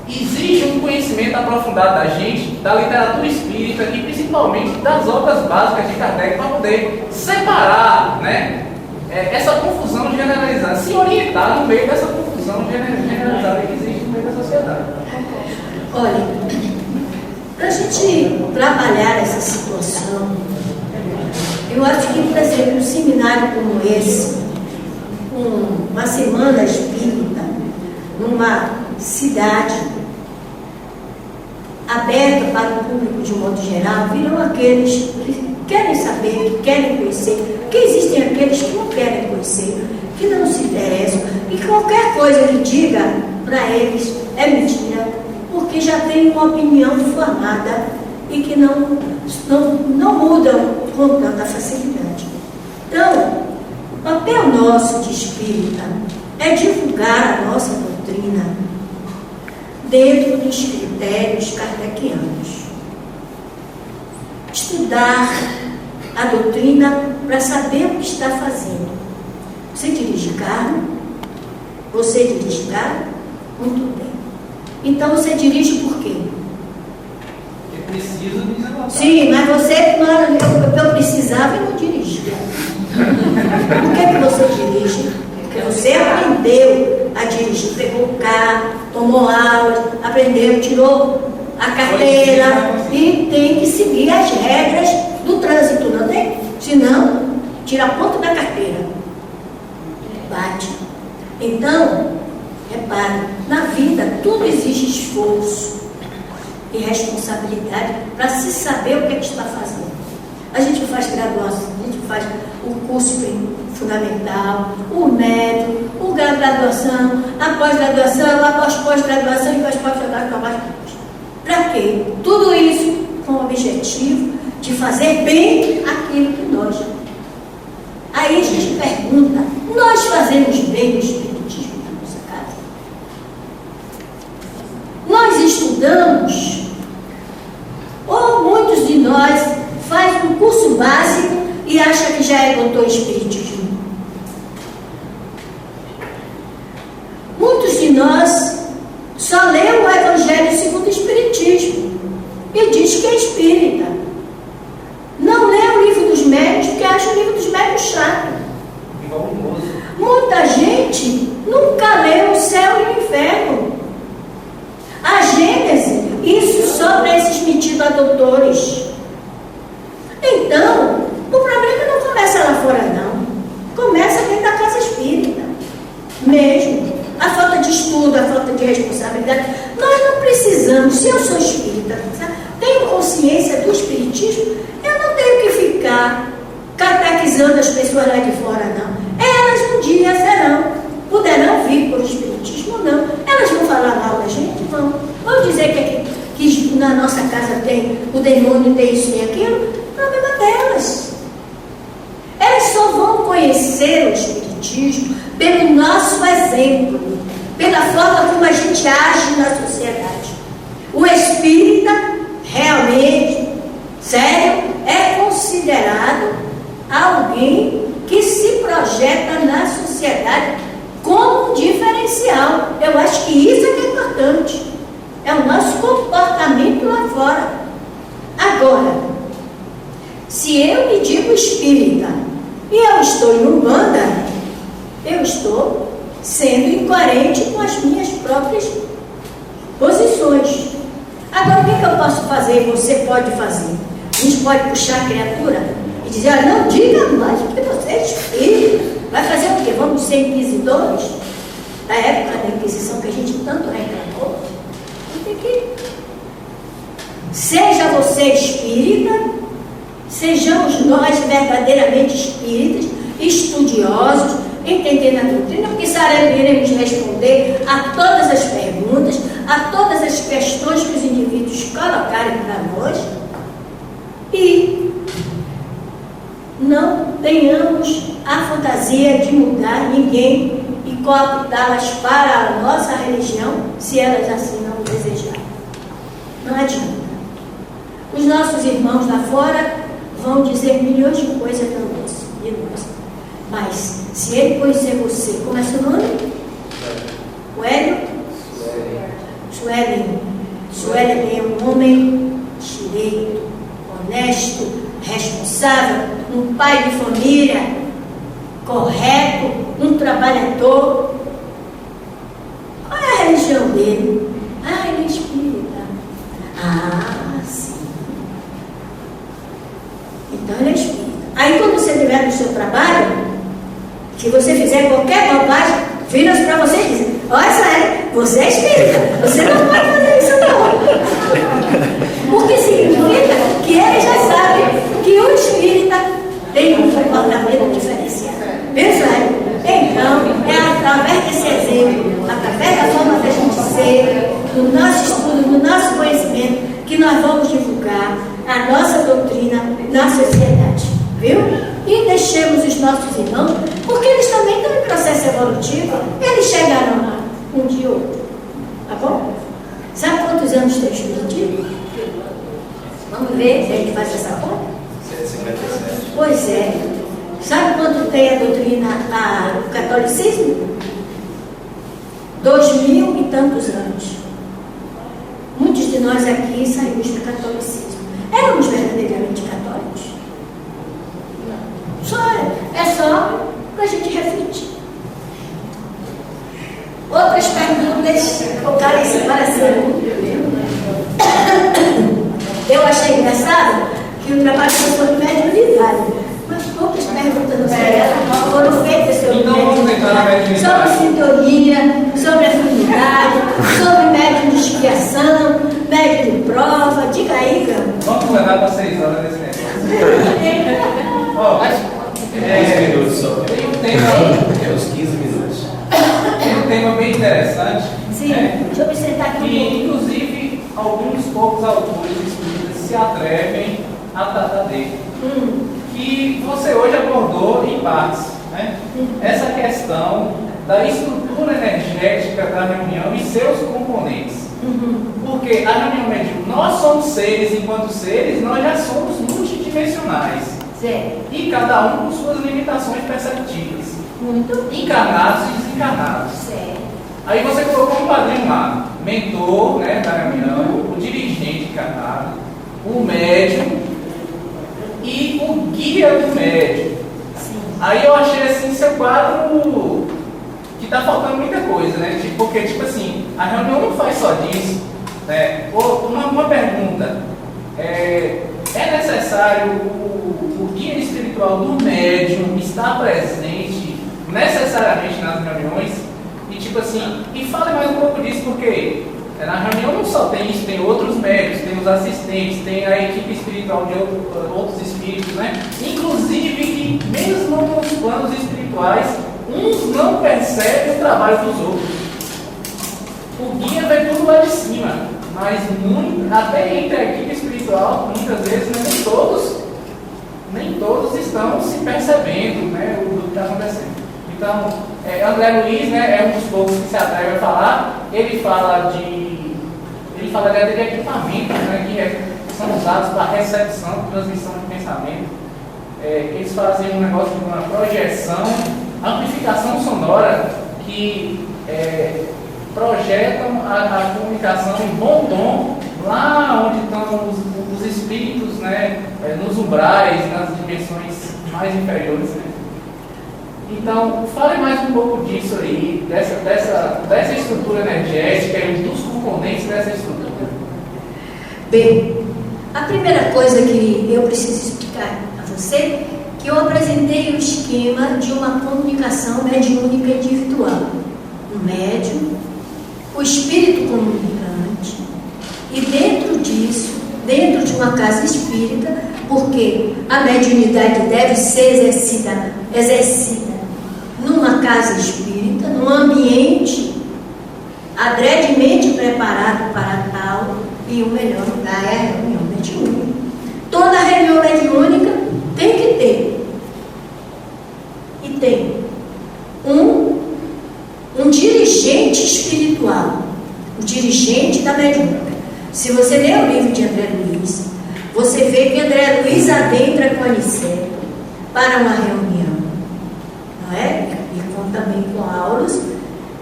exige um conhecimento aprofundado da gente, da literatura espírita e principalmente das obras básicas de Kardec para poder separar, né, essa confusão generalizada, se orientar no meio dessa confusão generalizada que existe no meio da sociedade. Olha, para a gente trabalhar essa situação, eu acho que, por exemplo, um seminário como esse, uma semana espírita, numa cidade aberta para o público de um modo geral, viram aqueles que querem saber, que querem conhecer, porque existem aqueles que não querem conhecer, que não se interessam, e qualquer coisa que diga para eles é mentira, porque já tem uma opinião formada e que não mudam com tanta facilidade. Então, o papel nosso de espírita é divulgar a nossa doutrina dentro dos critérios kardecianos. Estudar a doutrina para saber o que está fazendo. Você dirige carro? Você dirige carro? Muito bem. Então você dirige por quê? Eu preciso desenvolver. Sim, mas você, eu precisava e não dirigia. Por que você dirige? Porque você aprendeu a dirigir, pegou o carro, tomou aula, aprendeu, tirou a carteira e tem que seguir as regras do trânsito, não tem? Senão, tira a ponta da carteira. Bate. Então, repare, na vida tudo exige esforço e responsabilidade para se saber o que está fazendo. A gente faz graduação, a gente faz o curso fundamental, o médio, a graduação, a pós-graduação, a pós-graduação e pós-graduação. Para quê? Tudo isso com o objetivo de fazer bem aquilo que nós. Aí a gente pergunta, nós fazemos bem o espiritismo na nossa casa? Nós estudamos? Ou muitos de nós faz um curso básico e acha que já é doutor em espiritismo? Muitos de nós só lê o Evangelho segundo o Espiritismo e diz que é espírita. Não lê o livro dos médios, porque acha o livro dos médios chato. Muita gente nunca leu o céu e o inferno. A Gênese, isso só para esses metidos a doutores. Então, o problema não começa lá fora, não. Começa dentro da casa espírita. Mesmo. A falta de estudo, a falta de responsabilidade. Nós não precisamos, se eu sou espírita, tenho consciência do espiritismo, eu não tenho que ficar catequizando as pessoas lá de fora, não. Elas um dia poderão vir por espiritismo ou não. Elas vão falar mal da gente? Vão. Vão dizer que na nossa casa tem o demônio, tem isso e aquilo? Problema delas. Elas só vão conhecer o espiritismo pelo nosso exemplo, pela forma como a gente age na sociedade. O espírita Eu acho que isso é que é importante. É o nosso comportamento lá fora. Agora, se eu me digo espírita e eu estou em Umbanda, eu estou sendo incoerente com as minhas próprias posições. Agora, o que eu posso fazer e você pode fazer? A gente pode puxar a criatura e dizer, olha, não diga mais que você é espírita. Vai fazer o quê? Vamos ser inquisidores? Da época da Inquisição que a gente tanto reclamou. Tem que... Seja você espírita, sejamos nós verdadeiramente espíritas, estudiosos, entendendo a doutrina, porque saberemos responder a todas as perguntas, a todas as questões que os indivíduos colocarem para nós, e não tenhamos a fantasia de mudar ninguém e cooptá-las para a nossa religião, se elas assim não desejarem. Não adianta. Os nossos irmãos lá fora vão dizer milhões de coisas para nós, de nós. Mas, se ele conhecer você, como é seu nome? Coelho? Suelen é um homem direito, honesto, responsável, um pai de família, correto, um trabalhador. Qual é a religião dele? Ah, ele é espírita. Ah, sim. Então ele é espírita. Aí quando você estiver no seu trabalho, se você fizer qualquer bobagem, vira-se para você e diz, olha, Suelen, você é espírita, você não pode fazer isso não. Porque significa que ele já sabe que o espírita tem um comportamento diferenciado. Pessoal, então, é através desse exemplo, através da forma da gente ser, do nosso estudo, do nosso conhecimento, que nós vamos divulgar a nossa doutrina na sociedade, viu? E deixemos os nossos irmãos, porque eles também estão em processo evolutivo, eles chegarão lá um dia ou outro, tá bom? Sabe quantos anos tem o espiritismo? Vamos ver se a gente faz essa conta? 157. Pois é. Sabe quanto tem a doutrina, o catolicismo? 2000 e tantos anos. Muitos de nós aqui saímos do catolicismo. Éramos verdadeiramente católicos? Não. É só para a gente refletir. Outras perguntas colocarem esse coração. Eu achei engraçado que o trabalho foi mediunidade, mas poucas perguntas no CEA foram feitas sobre mediunidade, sobre sintonia, sobre afinidade, sobre médium de expiação, médium de prova. Diga aí, Cão. Vamos levar para 6 horas nesse negócio. Ó, 15 minutos só. Tem um tema, É uns 15 minutos. tem um tema bem interessante. Sim, né? deixa eu me sentar aqui E, um pouco. inclusive, alguns poucos autores espíritas se atrevem a tratar dele. Que você hoje abordou em partes, né? Essa questão da estrutura energética da reunião e seus componentes. Porque a reunião mediúnica, nós somos seres, enquanto seres, nós já somos multidimensionais. Certo. E cada um com suas limitações perceptivas. Muito Encarnados e desencarnados. certo. Aí você colocou um padrinho lá, mentor, né, da reunião, o dirigente encarnado, o médium e o guia do médium. Sim. Aí eu achei assim seu quadro que tá faltando muita coisa, né? Porque, tipo assim, a reunião não faz só disso. Né? Uma pergunta, é necessário o guia espiritual do médium estar presente necessariamente nas reuniões? E tipo assim, e fale mais um pouco disso, porque na reunião não só tem isso, tem outros médios, tem os assistentes, tem a equipe espiritual de outros espíritos, né? Inclusive que mesmo nos planos espirituais, uns não percebem o trabalho dos outros. O guia vê tudo lá de cima, mas até entre a equipe espiritual, muitas vezes nem todos estão se percebendo, né, do que está acontecendo. Então, André Luiz, né, é um dos poucos que se atreve a falar. Ele fala de equipamentos, né, que são usados para recepção, transmissão de pensamento. Eles fazem um negócio de uma projeção, amplificação sonora, que projetam a comunicação em bom tom lá onde estão os espíritos, né, nos umbrais, nas dimensões mais inferiores. Né? Então, fale mais um pouco disso aí, dessa estrutura energética e dos componentes dessa estrutura. Bem, a primeira coisa que eu preciso explicar a você, que eu apresentei o esquema de uma comunicação mediúnica individual. O médium, o espírito comunicante, e dentro disso, dentro de uma casa espírita, porque a mediunidade deve ser exercida numa casa espírita, num ambiente adredemente preparado para tal, e o melhor lugar é a reunião mediúnica. Toda reunião mediúnica tem que ter, e tem um dirigente espiritual, o dirigente da mediúnica. Se você ler o livro de André Luiz, você vê que André Luiz adentra com Aniceto para uma reunião, não é? E também com Aulus,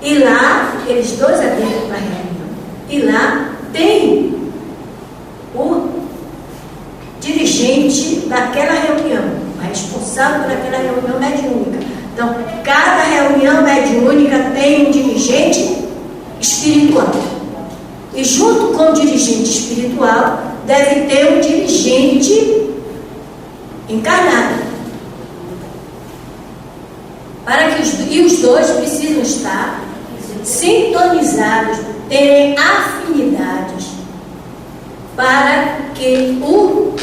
e lá, eles dois adentram para a reunião, e lá tem o dirigente daquela reunião, o responsável por aquela reunião mediúnica. Então, cada reunião mediúnica tem um dirigente espiritual. E junto com o dirigente espiritual, deve ter um dirigente encarnado. E os dois precisam estar sintonizados, terem afinidades, para que o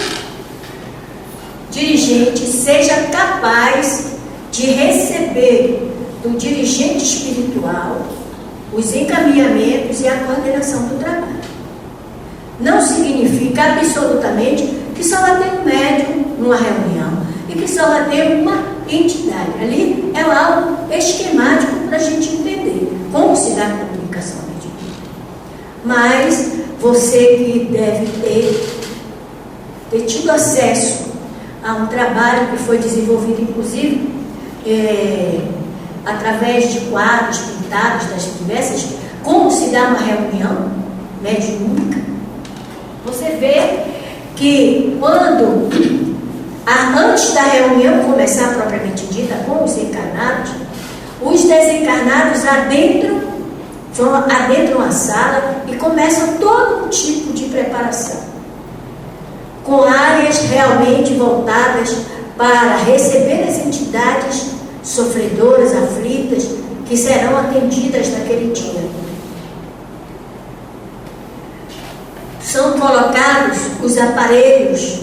dirigente seja capaz de receber do dirigente espiritual os encaminhamentos e a coordenação do trabalho. Não significa absolutamente que só vai ter um médium numa reunião e que só vai ter uma entidade. Ali é algo esquemático para a gente entender como se dá a comunicação mediúnica. Mas você que deve ter tido acesso a um trabalho que foi desenvolvido, inclusive, através de quadros pintados das diversas, como se dá uma reunião mediúnica, você vê que quando, antes da reunião começar propriamente dita com os encarnados, os desencarnados adentram a sala e começam todo um tipo de preparação, com áreas realmente voltadas para receber as entidades sofredoras, aflitas, que serão atendidas naquele dia. São colocados os aparelhos,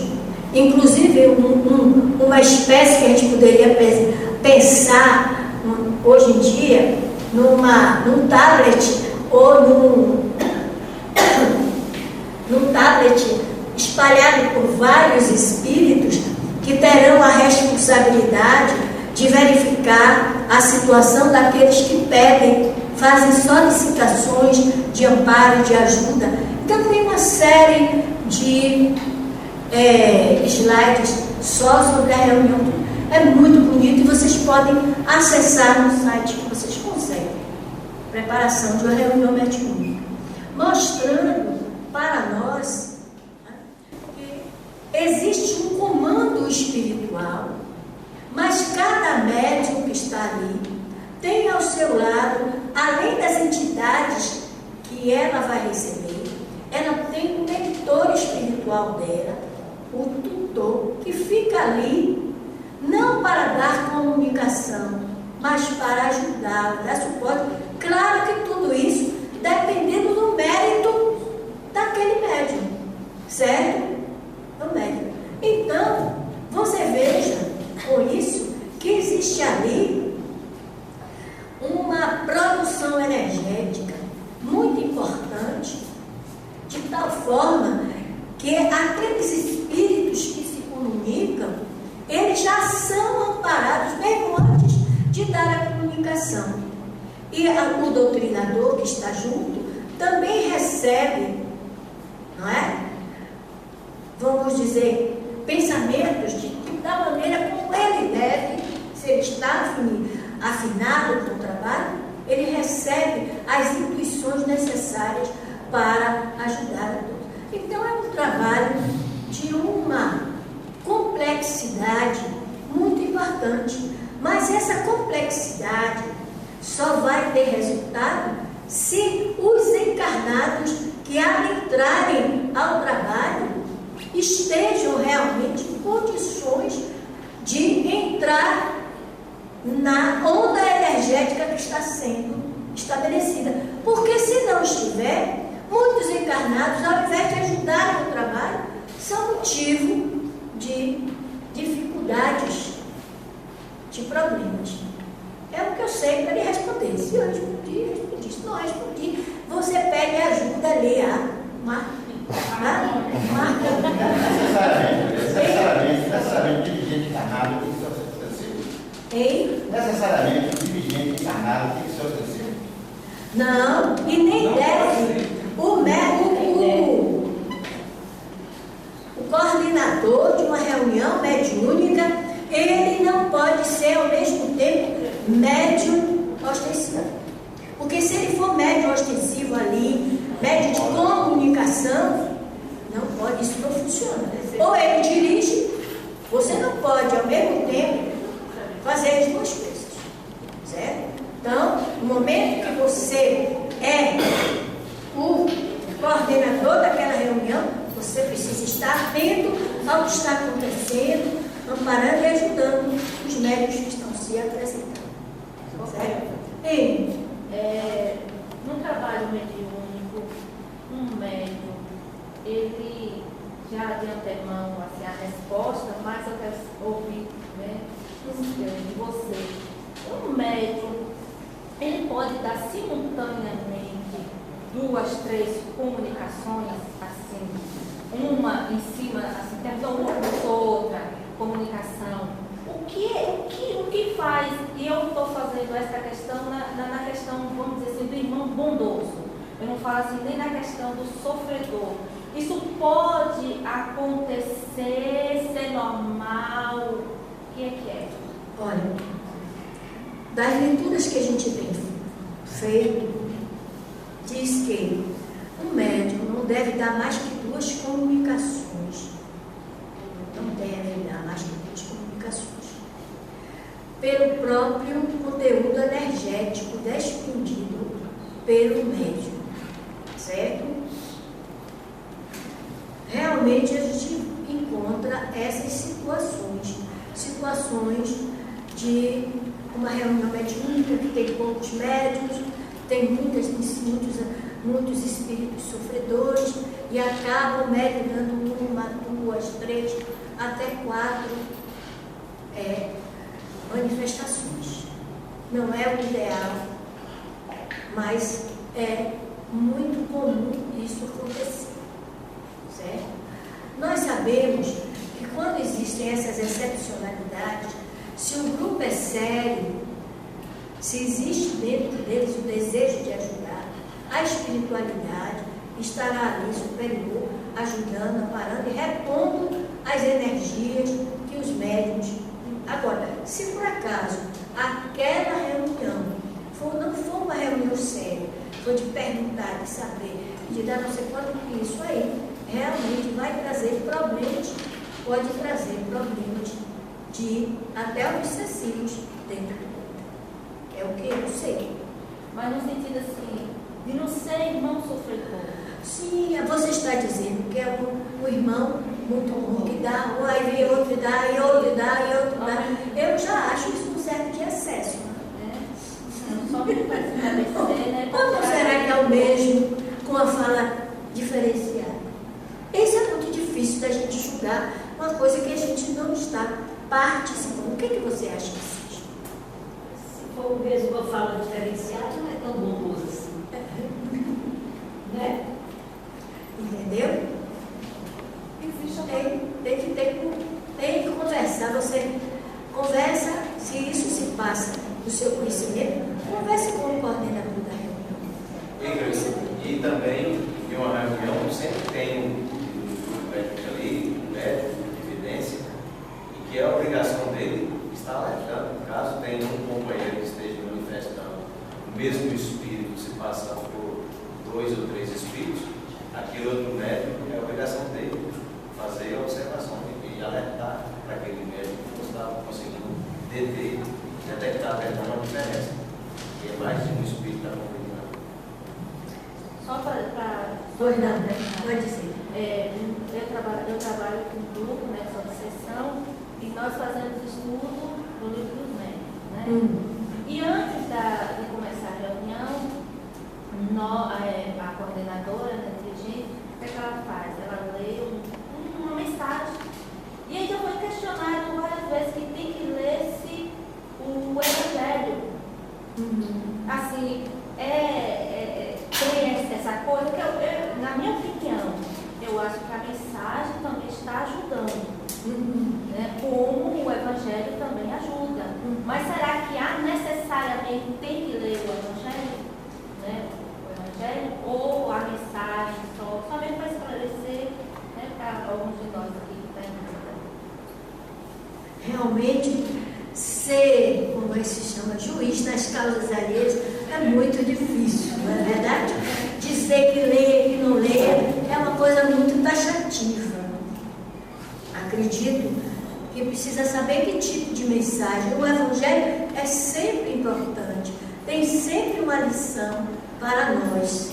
inclusive uma espécie que a gente poderia pensar hoje em dia num tablet ou num tablet espalhado por vários espíritos que terão a responsabilidade de verificar a situação daqueles que pedem, fazem solicitações de amparo, de ajuda. Então tem uma série de slides só sobre a reunião. É muito bonito e vocês podem acessar no site que vocês conseguem. Preparação de uma reunião mediúnica. Mostrando para nós, né, que existe um comando espiritual, mas cada médium que está ali tem ao seu lado, além das entidades que ela vai receber, ela tem um mentor espiritual dela, o tutor, que fica ali não para dar comunicação, mas para ajudá-la, dar suporte. Claro que tudo isso dependendo do mérito daquele médium, certo? Do médium. Então, você veja com isso que existe ali uma produção energética muito importante, de tal forma que aqueles espíritos que se comunicam, eles já são amparados mesmo antes de dar a comunicação. E o doutrinador que está junto também recebe, não é? Vamos dizer, pensamentos da maneira como ele deve, se ele está afinado com o trabalho, ele recebe as intuições necessárias para ajudar a todos. Então, é um trabalho de uma complexidade muito importante, mas essa complexidade só vai ter resultado se os encarnados que adentrarem ao trabalho estejam realmente em condições de entrar na onda energética que está sendo estabelecida. Porque se não estiver, muitos encarnados, ao invés de ajudarem no trabalho, são motivo de dificuldades, de problemas. É o que eu sei para lhe responder. Se eu respondi, respondi. Se não respondi, você pede ajuda ali a marca. Necessariamente, dirigente encarnado tem que ser ostensivo. Hein? Necessariamente, dirigente encarnado tem que ser ostensivo. Não, e nem deve. O coordenador de uma reunião mediúnica, ele não pode ser ao mesmo tempo médium ostensivo. Porque se ele for médium ostensivo ali, médium de comunicação, não pode, isso não funciona. Ou ele dirige, você não pode ao mesmo tempo fazer as duas coisas. Certo? Então, no momento que você é o coordenador daquela reunião, você precisa estar atento ao que está acontecendo, amparando e ajudando os médios que estão se apresentando. Certo? E, no trabalho mediúnico, um médium, ele já de antemão, assim, a resposta, mas eu quero ouvir, né, de você. Um médium, ele pode dar simultaneamente 2, 3 comunicações, assim, uma em cima, assim, terminou outra comunicação. O que faz, e eu estou fazendo essa questão na questão, vamos dizer assim, do irmão bondoso. Eu não falo assim nem na questão do sofredor. Isso pode acontecer, ser normal? O que é? Olha, das leituras que a gente tem feito, diz que um médium não deve dar mais que 2 comunicações. Não deve dar mais que 2 comunicações. Pelo próprio conteúdo energético desprendido pelo médium. Certo? Realmente a gente encontra essas situações de uma reunião mediúnica que tem poucos médiuns, tem muitos espíritos sofredores e acaba o médium dando 1, 2, 3, até 4 manifestações. Não é o ideal, mas é muito comum isso acontecer. Certo? Nós sabemos que quando existem essas excepcionalidades, se o grupo é sério, se existe dentro deles o desejo de ajudar, a espiritualidade estará ali superior, ajudando, amparando e repondo as energias que os médiuns. Agora, se por acaso aquela reunião não for uma reunião séria, for de perguntar, de saber, de dar não sei quanto, isso aí realmente vai trazer problemas, pode trazer problemas de até obsessivos dentro do grupo. É o que eu sei. Mas no sentido assim, de não ser irmão sofredor. Sim, você está dizendo que é um irmão muito bom que dá, ou aí vem outro dá, e outro dá, e outro dá. Eu já acho isso um certo de excesso. Só para esclarecer, né? Ou será que é o mesmo, com a fala diferenciada? Isso é muito difícil da gente julgar uma coisa que a gente não está participando. O que você acha que seja? Se for o mesmo com a fala diferenciada, não é tão bondoso assim. Né? Entendeu? Tem que conversar. Você conversa, se isso se passa do seu conhecimento, converse com o coordenador da reunião. E também, em uma reunião, sempre tem um médico ali, um médico de evidência, e que é a obrigação dele estar alertando, caso tenha um companheiro que esteja manifestando o mesmo espírito se passando por 2 ou 3 espíritos, aquele outro médico é a obrigação dele fazer a observação e alertar para aquele médico que não estava conseguindo detectar uma diferença. E é mais de um espírito da comunidade. Só para Pois não, né? Pode dizer. eu trabalho com um grupo, né, sob sessão, e nós fazemos estudo do livro dos médicos, né? E antes de começar a reunião, a coordenadora, né, dirigente, o que ela faz? Ela lê uma mensagem. E aí já foi questionado várias vezes que tem que ler-se o Evangelho. Assim, tem essa coisa que na minha opinião, eu acho que a mensagem também está ajudando. Né? Como o Evangelho também ajuda. Mas será que necessariamente tem que ler o Evangelho? Né? O Evangelho? Ou a mensagem somente para esclarecer, né, para alguns de nós aqui que está em dúvida? Realmente, ser, como é que se chama, juiz nas causas alheias é muito difícil, não é verdade? Dizer que lê, que não lê, é uma coisa muito taxativa. Acredito que precisa saber que tipo de mensagem. O Evangelho é sempre importante, tem sempre uma lição para nós.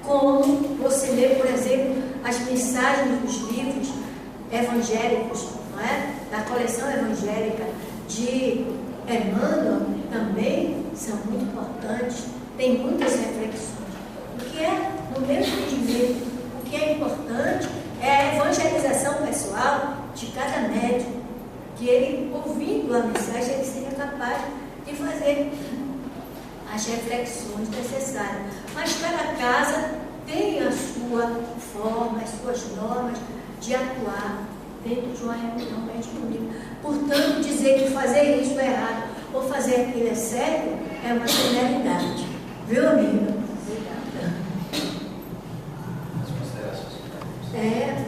Como você lê, por exemplo, as mensagens dos livros evangélicos, não é? Da coleção evangélica de Emmanuel, também são muito importantes, tem muitas reflexões. O que é, no meu entendimento, o que é importante é a evangelização pessoal de cada médium, que ele, ouvindo a mensagem, ele seja capaz de fazer as reflexões necessárias. Mas cada casa tem a sua forma, as suas normas de atuar dentro de uma reunião mediúnica. Portanto, dizer que fazer isso é errado ou fazer aquilo é certo é uma generalidade. Viu, amiga?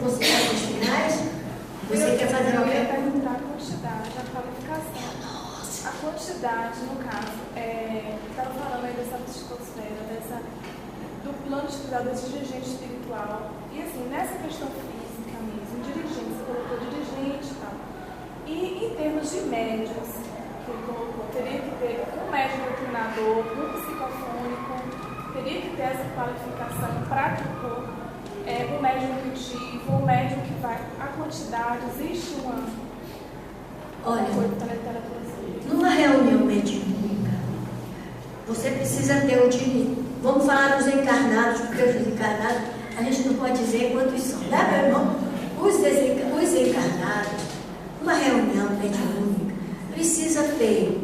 Considerações finais? Você quer fazer uma uma pergunta? pergunta? A quantidade, a qualificação. A quantidade, no caso, estava falando aí dessa psicosfera, do plano de cuidado desse dirigente espiritual. E assim, nessa questão física mesmo, dirigente, você colocou dirigente e tal. E em termos de médios, que ele colocou, teria que ter um médium doutrinador, um psicofônico, teria que ter essa qualificação prática. O médium intuitivo, o médium que vai, a quantidade, existe uma coisa para a literatura. Numa reunião mediúnica, você precisa ter o direito. Vamos falar dos encarnados, porque os encarnados, a gente não pode dizer quantos são, né, meu irmão? Os encarnados, numa reunião mediúnica, precisa ter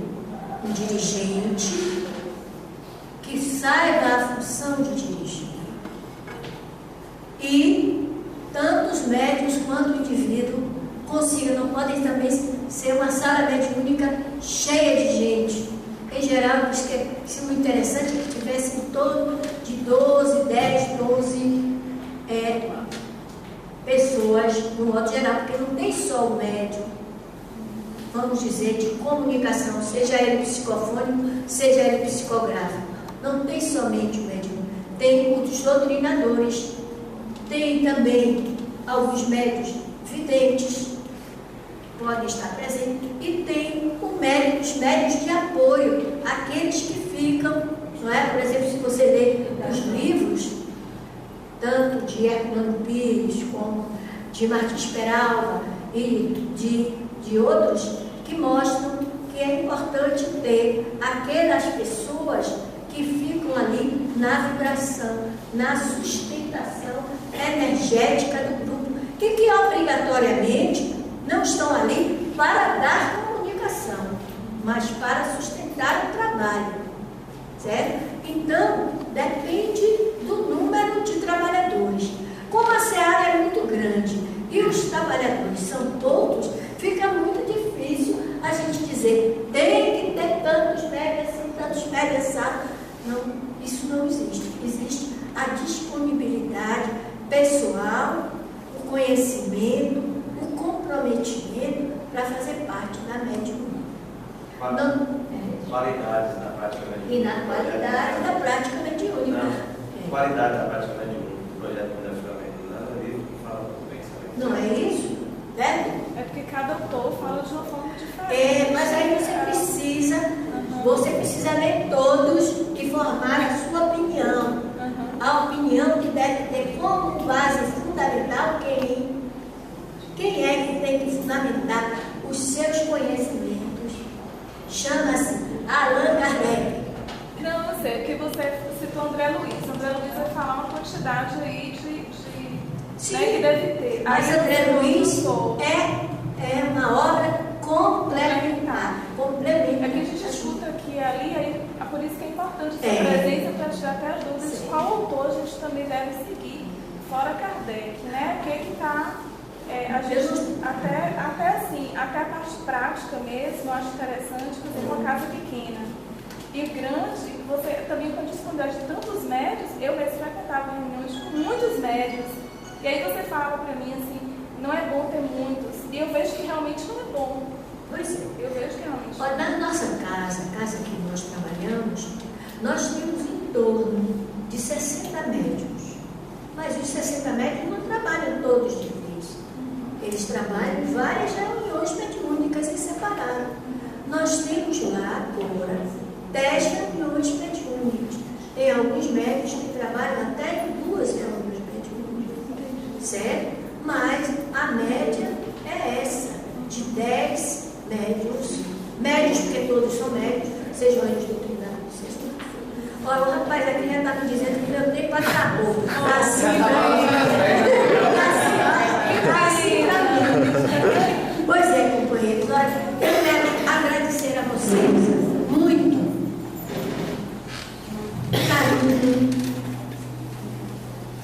um dirigente que saiba a função de dirigir. E tanto os médios quanto o indivíduo consigam, não podem também ser uma sala mediúnica cheia de gente. Em geral, acho que seria interessante que tivesse em torno de 12 pessoas, no modo geral, porque não tem só o médium, vamos dizer, de comunicação, seja ele psicofônico, seja ele psicográfico. Não tem somente o médium, tem os doutrinadores. Tem também alguns médios videntes, podem estar presentes, e tem os médios de apoio, aqueles que ficam, não é? Por exemplo, se você lê os livros, tanto de Herculano Pires, como de Martins Peralva e de outros, que mostram que é importante ter aquelas pessoas que ficam ali na vibração, na sustentação energética do grupo, que obrigatoriamente não estão ali para dar comunicação, mas para sustentar o trabalho, certo? Então, depende do número de trabalhadores. Como a seara é muito grande e os trabalhadores são poucos, fica muito difícil a gente dizer, tem que ter tantos médios assim, tantos médios assim. Não, isso não existe. Existe a disponibilidade pessoal, o conhecimento, o comprometimento para fazer parte da mediúnica. Qualidades na prática mediúnica. E na qualidade da prática mediúnica. qualidade da prática mediúnica, do projeto Modificamento, nada a ver com o que fala do pensamento. Não é isso? Né? É porque cada autor fala de uma forma diferente. Mas aí você precisa ler todos que formaram a sua opinião. A opinião que deve ter como base fundamental quem é que tem que fundamentar os seus conhecimentos. Chama-se Allan Kardec. Não, eu sei, porque você citou André Luiz. André Luiz vai falar uma quantidade aí Sim, né, que deve ter. mas Aí André Luiz eu é uma obra complementar. É que a gente escuta aqui e ali, aí, por isso que é importante essa presença para tirar até as dúvidas de qual autor a gente também deve seguir, fora Kardec, né? O que está. A gente, até assim, até a parte prática mesmo, eu acho interessante fazer uma casa pequena. E grande, você também pode esconder de tantos médios, eu mesmo frequentava reuniões com muitos médios, e aí você fala para mim assim, não é bom ter muitos, e eu vejo que realmente não é bom. Pois é. Eu vejo que realmente não Olha, é bom. na nossa casa, a casa que nós trabalhamos, nós temos em torno de 60 médios. Mas os 60 médios não trabalham todos de vez. Eles trabalham em várias reuniões mediúnicas em separado. Nós temos lá agora 10 reuniões mediúnicas. Tem alguns médios que trabalham até em 2 reuniões mediúnicas. Certo? Mas a média é essa, de 10 médios, porque todos são médios, sejam eles doutrinados, sejam eles. Olha, o rapaz aqui já está me dizendo que meu tempo acabou. Assim para mim. Pois é, companheiros, olha, eu quero agradecer a vocês muito. Carinho,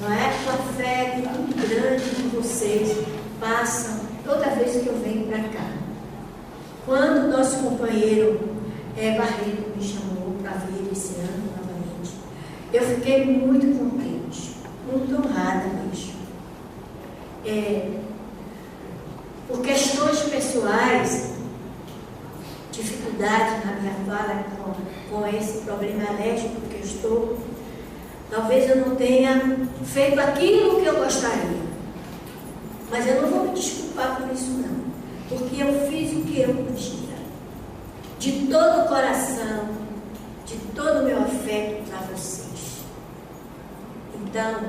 não é? O afeto muito grande que vocês passam toda vez que eu venho para cá. Quando nosso companheiro Barreto me chamou para vir esse ano novamente, eu fiquei muito contente, muito honrada mesmo. Por questões pessoais, dificuldade na minha fala com esse problema alérgico que eu estou, talvez eu não tenha feito aquilo que eu gostaria. Mas eu não vou me desculpar por isso não, porque eu fiz o que eu podia, de todo o coração, de todo o meu afeto para vocês. Então,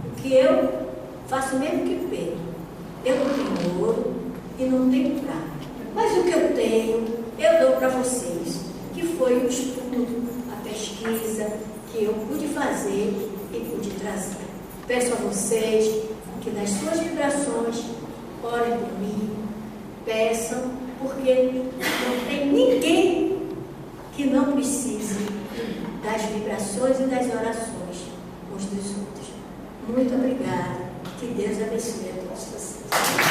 o que eu faço mesmo que Pedro, eu não tenho ouro e não tenho prata, mas o que eu tenho, eu dou para vocês, que foi o estudo, a pesquisa que eu pude fazer e pude trazer. Peço a vocês que nas suas vibrações orem por mim, peçam, porque não tem ninguém que não precise das vibrações e das orações uns dos outros. Muito obrigada. Que Deus abençoe a todos vocês.